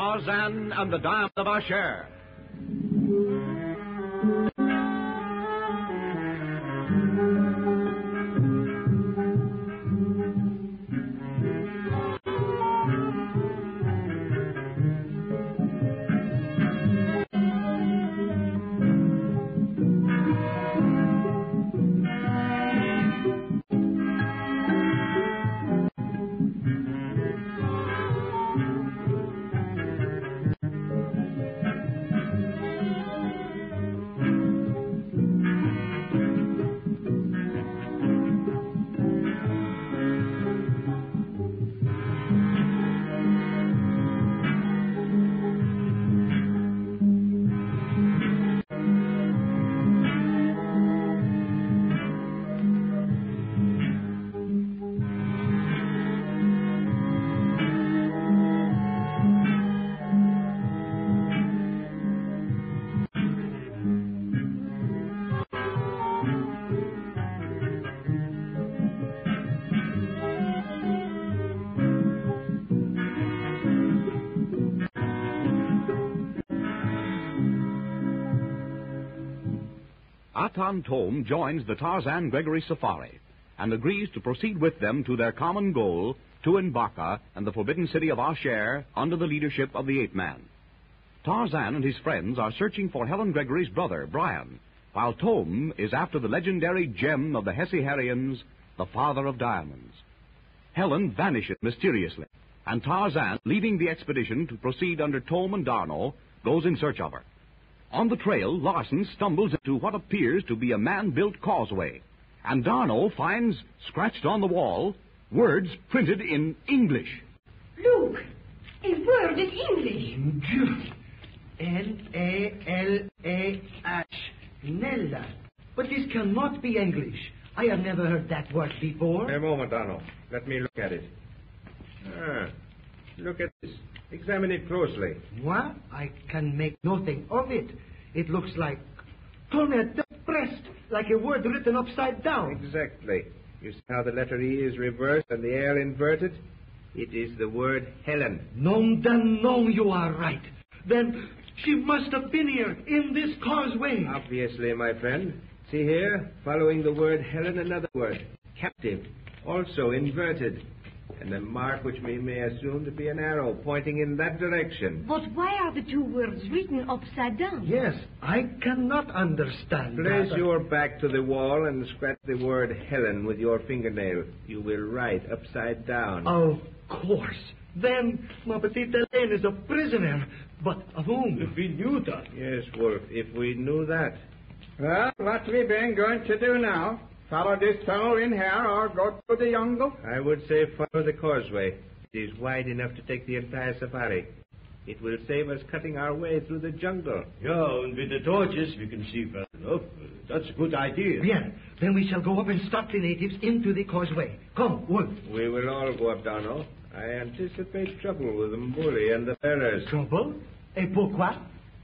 Tarzan and the Diamond of Asher. Aton Tome joins the Tarzan Gregory safari and agrees to proceed with them to their common goal, Tuanbaca and the forbidden city of Asher, under the leadership of the ape-man. Tarzan and his friends are searching for Helen Gregory's brother, Brian, while Tome is after the legendary gem of the Hesse-Harrians, the father of diamonds. Helen vanishes mysteriously, and Tarzan, leaving the expedition to proceed under Tome and Darno, goes in search of her. On the trail, Larson stumbles into what appears to be a man-built causeway, and Darno finds, scratched on the wall, words printed in English. Look, a word in English. N-A-L-A-H. Nella. But this cannot be English. I have never heard that word before. A moment, Darno. Let me look at it. Look at this. Examine it closely. What? I can make nothing of it. It looks like tournette pressed, like a word written upside down. Exactly. You see how the letter E is reversed and the L inverted? It is the word Helen. Non, you are right. Then she must have been here, in this causeway. Obviously, my friend. See here, following the word Helen, another word, captive, also inverted. And a mark which we may assume to be an arrow pointing in that direction. But why are the two words written upside down? Yes, I cannot understand. Place your back to the wall and scratch the word Helen with your fingernail. You will write upside down. Of course. Then ma petite Helene is a prisoner. But of whom? If we knew that. Yes, Wolf, if we knew that. Well, what we been going to do now? Follow this tunnel in here or go through the jungle? I would say follow the causeway. It is wide enough to take the entire safari. It will save us cutting our way through the jungle. Yeah, and with the torches we can see well enough. That's a good idea. Bien. Then we shall go up and stop the natives into the causeway. Come, Wolf. We will all go up, Darno. I anticipate trouble with the Mbuli and the bearers. Trouble? Et pourquoi?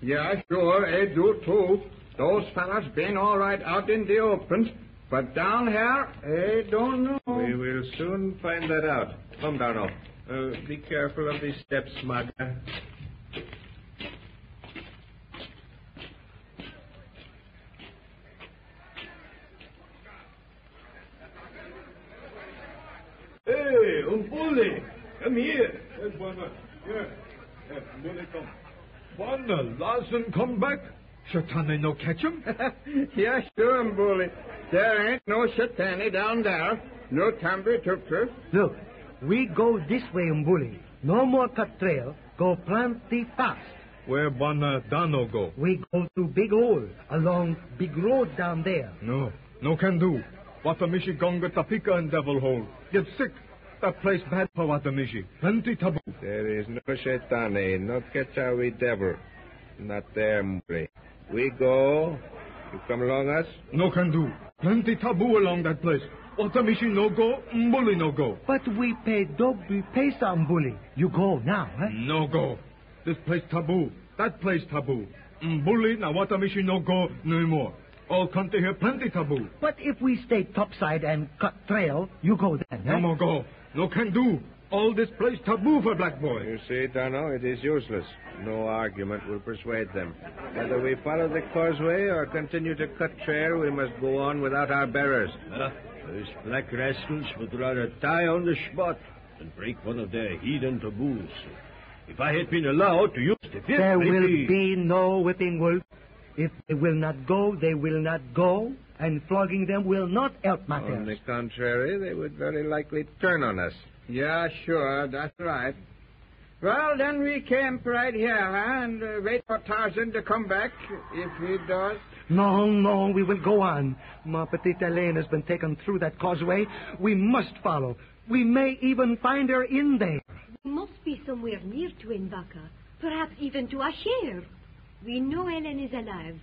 Yeah, sure, I do too. Those fellas been all right out in the open. But down here, I don't know. We will soon find that out. Come, Darno. Be careful of these steps, Maga. Hey, Mbuli, come here. Yes, Bwana. Yeah, Mbuli, come. Bwana, Larson come back? Shatane no catch him? Yeah, sure, Mbuli. There ain't no Shatani down there. No Tambi Tukter. Look, we go this way, Mbuli. No more cut trail. Go plenty fast. Where Bwana Dano go? We go through big hole, along big road down there. No can do. Watamishi gonga tapika and devil hole. Get sick. That place bad for Watamishi. Plenty taboo. There is no Shetani, no Ketchawi devil. Not there, Mbuli. We go. You come along us? No can do. Plenty taboo along that place. Watamishi no go, Mbuli no go. But we pay double pesa, Mbuli. You go now, eh? No go. This place taboo. That place taboo. Mbuli na Watamishi no go no more. All country here plenty taboo. But if we stay topside and cut trail, you go then, eh? No more go. No can do. All this place taboo for black boy. You see, Darno, it is useless. No argument will persuade them. Whether we follow the causeway or continue to cut trail, we must go on without our bearers. Those black rascals would rather die on the spot than break one of their heathen taboos. If I had been allowed to use the whip, There will be no whipping, Wolf. If they will not go, they will not go, and flogging them will not help On matters. the contrary, they would very likely turn on us. Yeah, sure, that's right. Well, then we camp right here, huh? And wait for Tarzan to come back, if he does. No, we will go on. Ma petite Helene has been taken through that causeway. We must follow. We may even find her in there. We must be somewhere near to Mbaka, perhaps even to Asher. We know Helen is alive.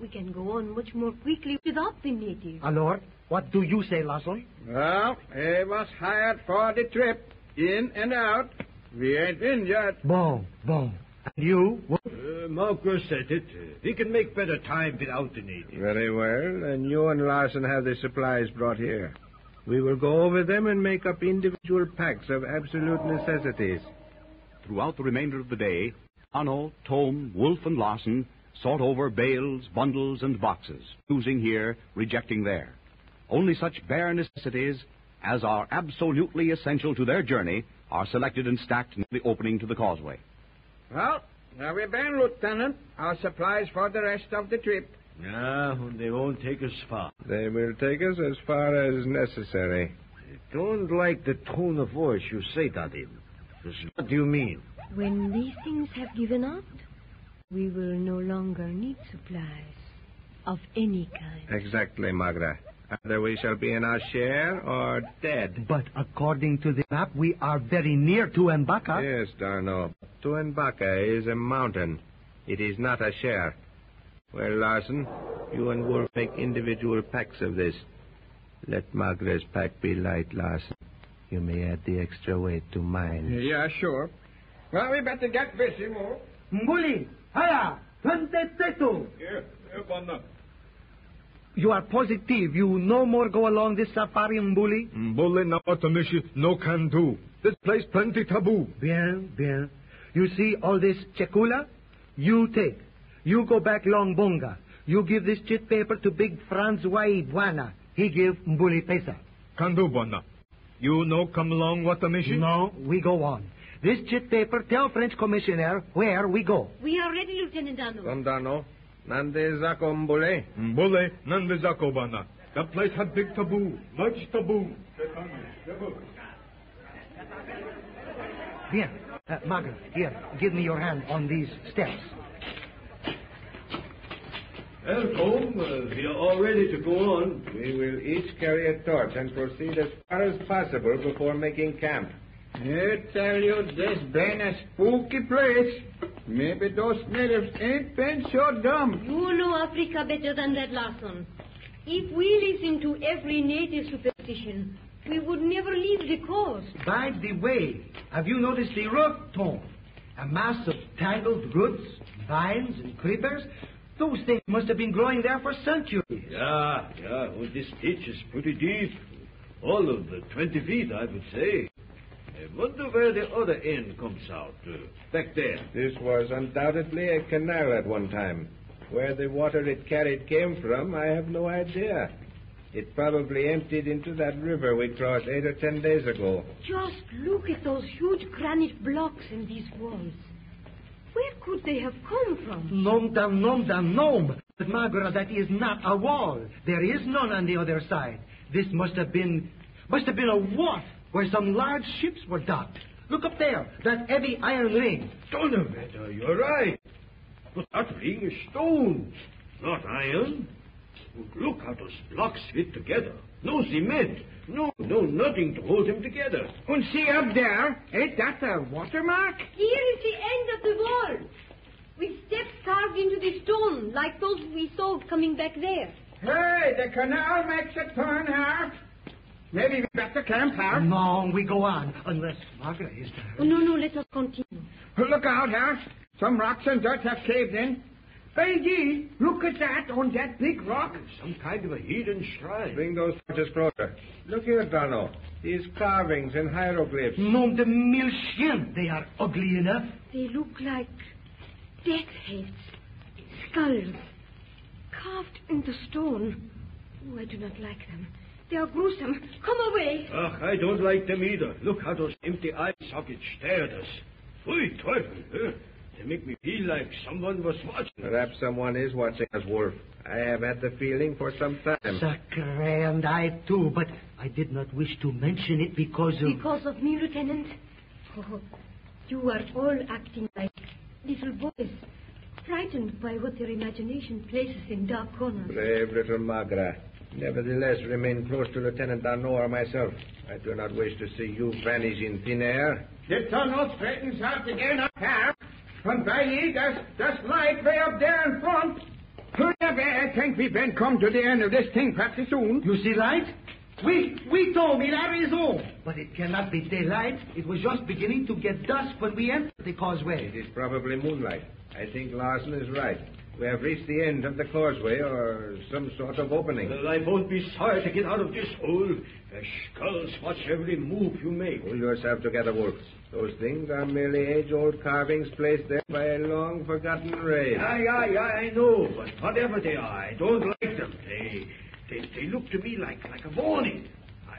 We can go on much more quickly without the natives. Alors, what do you say, Lasson? Well, he was hired for the trip, in and out. We ain't in yet. Bon. And you? Marco said it. We can make better time without the natives. Very well, and you and Larson have the supplies brought here. We will go over them and make up individual packs of absolute necessities. Throughout the remainder of the day, Arno, Tome, Wolf, and Larson sought over bales, bundles, and boxes, choosing here, rejecting there. Only such bare necessities as are absolutely essential to their journey are selected and stacked near the opening to the causeway. Well, there we been, Lieutenant. Our supplies for the rest of the trip. They won't take us far. They will take us as far as necessary. I don't like the tone of voice you say that in. What do you mean? When these things have given out, we will no longer need supplies of any kind. Exactly, Magra. Either we shall be in our share or dead. But according to the map, we are very near to Mbaka. Yes, Darno. Tuanbaka is a mountain. It is not a share. Well, Larson, you and Wolf make individual packs of this. Let Magra's pack be light, Larson. You may add the extra weight to mine. Yeah, sure. Well, we better get busy, Wolf. Mbuli, haya, 22. Here, Bonna. You are positive you no more go along this safari, Mbuli? Mbuli na watamishi no can do. This place plenty taboo. Bien. You see all this chekula? You take. You go back long Bonga. You give this chit paper to big Franz Buana. He give Mbuli pesa. Can do, Bonna. You no come along watamishi? No, we go on. This chit paper tell French commissioner where we go. We are ready, Lieutenant Arno. Come, Darno. Nande Zako Mbule. Mbule nandizako, Bonna. That place had big taboo. Much taboo. Bien. Magra, here, give me your hand on these steps. Well, Tom, we are all ready to go on. We will each carry a torch and proceed as far as possible before making camp. I tell you, this been a spooky place. Maybe those natives ain't been so dumb. You know Africa better than that, Larson. If we listen to every native superstition, we would never leave the coast. By the way, have you noticed the rock, Tom? A mass of tangled roots, vines, and creepers? Those things must have been growing there for centuries. Yeah. Well, this ditch is pretty deep. All of the 20 feet, I would say. I wonder where the other end comes out. Back there. This was undoubtedly a canal at one time. Where the water it carried came from, I have no idea. It probably emptied into that river we crossed 8 or 10 days ago. Just look at those huge granite blocks in these walls. Where could they have come from? Nom. But Margaret, that is not a wall. There is none on the other side. This must have been a wharf where some large ships were docked. Look up there, that heavy iron ring. Donovan, you're right. But that ring is stone, not iron. Look how those blocks fit together. No cement. No, nothing to hold them together. And see up there, ain't that a watermark? Here is the end of the wall, with steps carved into the stone, like those we saw coming back there. Hey, the canal makes a turn here. Maybe we better camp here. No, we go on, unless Margaret is there. Oh, no, let us continue. Look out here. Some rocks and dirt have caved in. Baby, look at that on that big rock. Some kind of a hidden shrine. Bring those torches closer. Look here, Darno. These carvings and hieroglyphs. Nom de mille chiens, they are ugly enough. They look like death heads, skulls, carved into stone. Oh, I do not like them. They are gruesome. Come away. Ach, I don't like them either. Look how those empty eye sockets stare at us. Pfui, Teufel. They make me feel like someone was watching. Perhaps someone is watching us, Wolf. I have had the feeling for some time. Sacre, and I too, but I did not wish to mention it because of... Because of me, Lieutenant? Oh, you are all acting like little boys, frightened by what their imagination places in dark corners. Brave little Magra. Nevertheless, remain close to Lieutenant Darno or myself. I do not wish to see you vanish in thin air. The tunnel straightens out again up here. And by ye, there's light way up there in front. However, I think we been come to the end of this thing pretty soon. You see light? We told me that is all. But it cannot be daylight. It was just beginning to get dusk when we entered the causeway. It is probably moonlight. I think Larson is right. We have reached the end of the causeway or some sort of opening. Well, I won't be sorry to get out of this hole. The skulls watch every move you make. Pull yourself together, Wolf. Those things are merely age-old carvings placed there by a long-forgotten race. I know, but whatever they are, I don't like them. They look to me like a warning.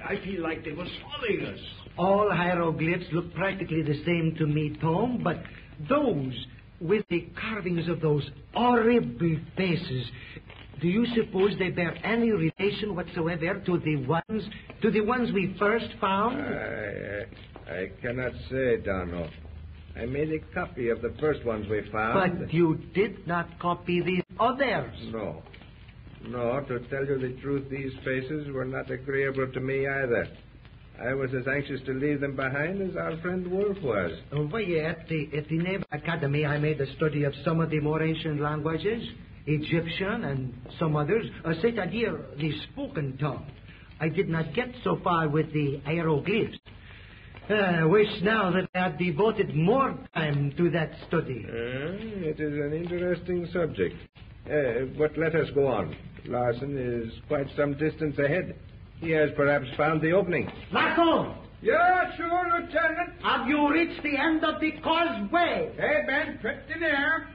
I feel like they were following us. All hieroglyphs look practically the same to me, Tom, but those with the carvings of those horrible faces, do you suppose they bear any relation whatsoever to the ones we first found? I cannot say, Darno. I made a copy of the first ones we found. But you did not copy the others. No, to tell you the truth, these faces were not agreeable to me either. I was as anxious to leave them behind as our friend Wolf was. At the Naval Academy, I made a study of some of the more ancient languages, Egyptian and some others, c'est-à-dire the spoken tongue. I did not get so far with the hieroglyphs. I wish now that I had devoted more time to that study. It is an interesting subject. But let us go on. Larson is quite some distance ahead. He has perhaps found the opening. Larson! Yeah, sure, Lieutenant. Have you reached the end of the causeway? They been pretty near.